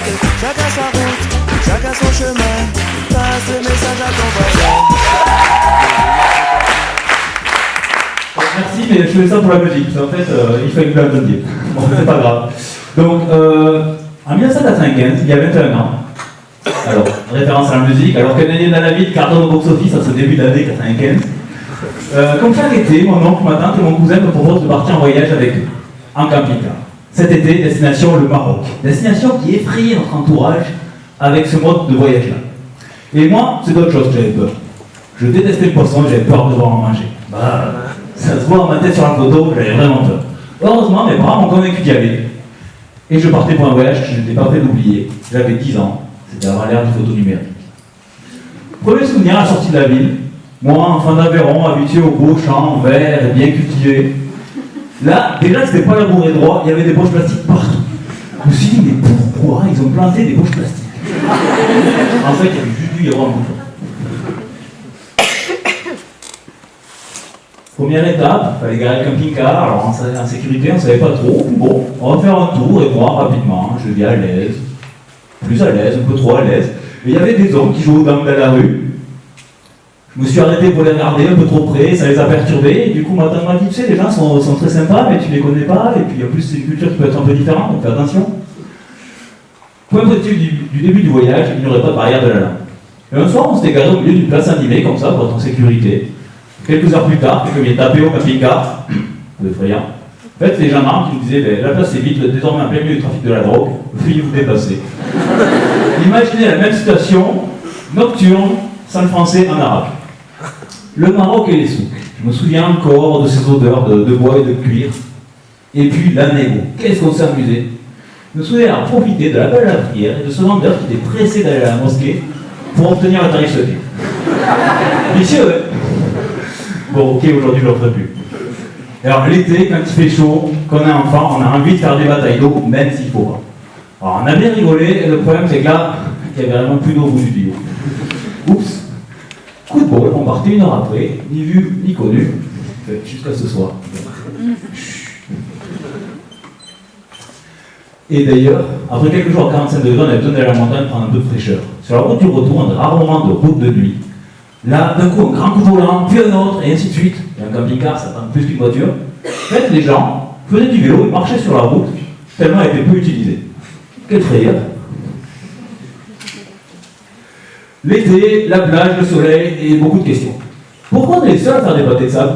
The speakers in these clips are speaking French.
Chacun sa route, chacun son chemin. Passe le message à ton voisin. Merci, mais je fais ça pour la musique. En fait, il fallait que vous l'entendiez. Bon, c'est pas grave. Donc, en 1995, il y a 21 ans, alors, référence à la musique, alors que Daniel David cartonne au box-office à ce début d'année 95, comme chaque été, mon oncle, ma tante et mon cousin me proposent de partir en voyage avec eux, en camping-car. Cet été, destination le Maroc. Destination qui effrayait notre entourage avec ce mode de voyage-là. Et moi, c'est d'autre chose que j'avais peur. Je détestais le poisson, j'avais peur de devoir en manger. Bah, ça se voit dans ma tête sur la photo, j'avais vraiment peur. Heureusement, mes parents m'ont convaincu d'y aller. Et je partais pour un voyage que je n'étais pas prêt d'oublier. J'avais 10 ans, c'était avant l'ère du photo numérique. Premier souvenir à la sortie de la ville, moi, enfant d'Aveyron, habitué aux beaux champs verts et bien cultivés. Là, déjà, c'était pas labouré droit, il y avait des poches plastiques partout. Je me suis dit, mais pourquoi ils ont planté des poches plastiques? En fait, il y avait juste dû y avoir un bouton. Première étape, il fallait garer le camping-car, alors en sécurité, on ne savait pas trop. Bon, on va faire un tour, et moi, rapidement, je vais à l'aise, plus à l'aise, un peu trop à l'aise. Et il y avait des hommes qui jouaient aux dames dans la rue. Je me suis arrêté pour les regarder un peu trop près, ça les a perturbés. Et du coup, ma tante m'a dit, tu sais, les gens sont très sympas, mais tu les connais pas. Et puis en plus, c'est une culture qui peut être un peu différente, donc fais attention. Point positif du début du voyage, il n'y aurait pas de barrière de la langue. Et un soir, on s'était garé au milieu d'une place animée, comme ça, pour être en sécurité. Quelques heures plus tard, quelqu'un vient taper au camping-car, peu effrayant. En fait, les gendarmes qui nous disaient, la place est vide, désormais en plein milieu du trafic de la drogue, veuillez vous dépasser. Imaginez la même situation, nocturne, sans le français en arabe. Le Maroc et les souks. Je me souviens encore de ces odeurs de bois et de cuir. Et puis la négo. Qu'est-ce qu'on s'est amusé. Je me souviens avoir profité de la belle à la prière et de ce vendeur qui était pressé d'aller à la mosquée pour obtenir le tarif souhaité. Vicieux, ouais. Bon, ok, aujourd'hui je ne le ferai plus. Alors l'été, quand il fait chaud, qu'on est enfant, on a envie de faire des batailles d'eau, même s'il faut pas. Alors on a bien rigolé, et le problème c'est que là, il n'y avait vraiment plus d'eau au bout du tuyau. Oups. Coup de bol, on partait une heure après, ni vu, ni connu, jusqu'à ce soir. Et d'ailleurs, après quelques jours à 45 degrés, on avait besoin d'aller à la montagne prendre un peu de fraîcheur. Sur la route du retour, on a rarement de route de nuit. Là, d'un coup, un grand coup de volant, puis un autre, et ainsi de suite. Et un camping-car, ça prend plus qu'une voiture. En fait, les gens faisaient du vélo et marchaient sur la route, tellement elle était peu utilisée. Quelle frayeur! L'été, la plage, le soleil et beaucoup de questions. Pourquoi on est les seuls à faire des pâtés de sable?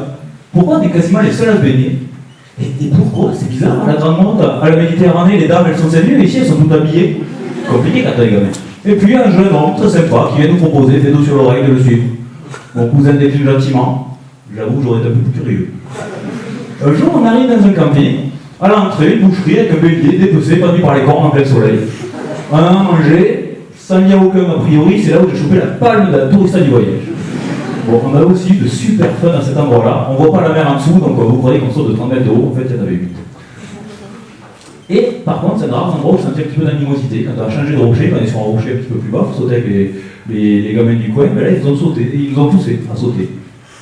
Pourquoi on est quasiment les seuls à se baigner? Et pourquoi? C'est bizarre, à la grande monde, à la Méditerranée, les dames elles sont séduites, et ici elles sont toutes habillées. Compliqué quand t'as les gamins. Et puis un jeune homme très sympa qui vient nous proposer, fait dos sur l'oreille, de le suivre. Mon cousin décline gentiment. J'avoue, j'aurais été un peu plus curieux. Un jour, on arrive dans un camping, à l'entrée, une boucherie avec un bélier dépecé, pendu par les cornes en plein soleil. On a mangé. Sans lien aucun a priori, c'est là où j'ai chopé la palme de la tourista du voyage. Bon, on a aussi eu de super fun à cet endroit-là. On voit pas la mer en dessous, donc vous croyez qu'on sort de 30 mètres de haut, en fait il y en avait 8. Et par contre, c'est un rare endroit où c'est un petit peu d'animosité. Quand on a changé de rocher, quand on est sur un rocher un petit peu plus bas, pour sauter avec les gamins du coin, mais là ils ont sauté, et ils nous ont poussé à sauter.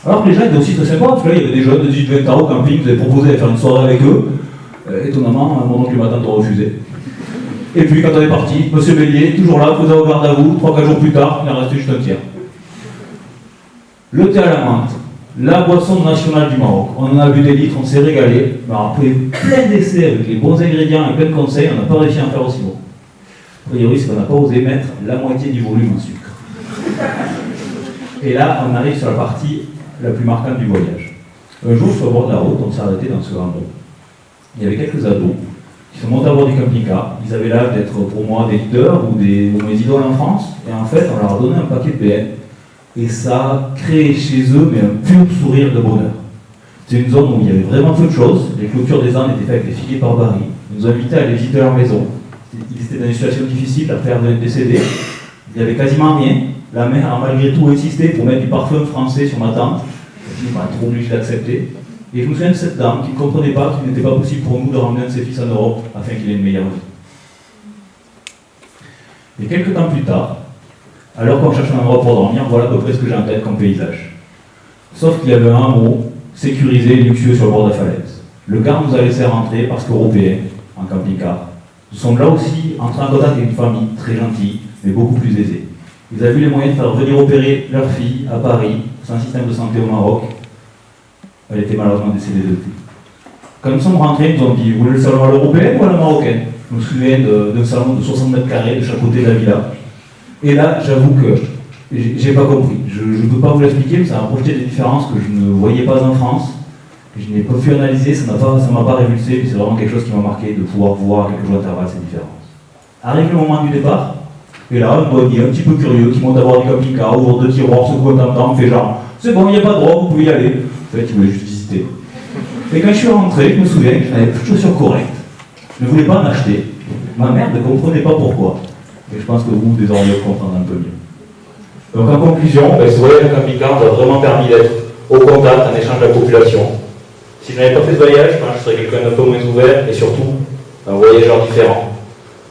Alors que les gens étaient aussi très sympas, parce que là il y avait des jeunes de 18-20 ans au camping, ils avaient proposé de faire une soirée avec eux. Étonnamment, mon oncle et ma tante ont refusé. Et puis quand on est parti, monsieur Bélier, toujours là, faisait au garde à vous, 3-4 jours plus tard, il en restait juste un tiers. Le thé à la menthe, la boisson nationale du Maroc. On en a bu des litres, on s'est régalé. Alors après plein d'essais avec les bons ingrédients et plein de conseils, on n'a pas réussi à en faire aussi bon. A priori, c'est qu'on n'a pas osé mettre la moitié du volume en sucre. Et là, on arrive sur la partie la plus marquante du voyage. Un jour, sur le bord de la route, on s'est arrêté dans ce endroit. Il y avait quelques ados qui sont montés à bord du camping-car. Ils avaient l'âge d'être pour moi des leaders ou mes idoles en France. Et en fait, on leur a donné un paquet de BN. Et ça a créé chez eux mais un pur sourire de bonheur. C'est une zone où il y avait vraiment peu de choses. Les clôtures des Andes étaient faites avec des figuiers par baril. Ils nous invitaient à aller visiter leur maison. Ils étaient dans une situation difficile, la père venait de décéder. Il n'y avait quasiment rien. La mère a malgré tout insisté pour mettre du parfum français sur ma tante. Je n'ai pas trop obligé d'accepter. Et je me souviens de cette dame qui ne comprenait pas qu'il n'était pas possible pour nous de ramener un de ses fils en Europe afin qu'il ait une meilleure vie. Et quelques temps plus tard, alors qu'on cherche un endroit pour dormir, voilà à peu près ce que j'ai en tête comme paysage. Sauf qu'il y avait un hameau sécurisé et luxueux sur le bord de la falaise. Le gars nous a laissé rentrer parce qu'Européens, en camping-car, Nous sommes là aussi entrés en contact avec une famille très gentille, mais beaucoup plus aisée. Ils avaient eu les moyens de faire venir opérer leur fille à Paris, sans système de santé au Maroc. Elle était malheureusement décédée depuis. Quand nous sommes rentrés, ils nous ont dit: vous voulez le salon à l'européenne ou à la marocaine? Je me souviens d'un salon de 60 mètres carrés de chaque côté de la villa. Et là, j'avoue que j'ai pas compris. Je ne peux pas vous l'expliquer, mais ça a projeté des différences que je ne voyais pas en France, que je n'ai pas pu analyser, ça m'a pas révulsé, puis c'est vraiment quelque chose qui m'a marqué de pouvoir voir à quelques jours d'intervalle ces différences. Arrive le moment du départ, et là, un douanier un petit peu curieux qui monte à bord du camping-car, ouvre deux tiroirs, secoue un tam-tam, fait genre: c'est bon, il n'y a pas de drogue, vous pouvez y aller. En fait, il voulait juste visiter. Et quand je suis rentré, je me souviens que je n'avais plus de chaussures correctes. Je ne voulais pas en acheter. Ma mère ne comprenait pas pourquoi. Et je pense que vous, désormais, vous comprenez un peu mieux. Donc en conclusion, ce voyage en camping-car nous a vraiment permis d'être au contact, en échange de la population. Si je n'avais pas fait ce voyage, je pense que je serais quelqu'un d'un peu moins ouvert et surtout un voyageur différent.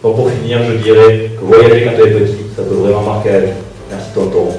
Donc pour finir, je dirais que voyager quand on est petit, ça peut vraiment marquer la vie. Merci tonton.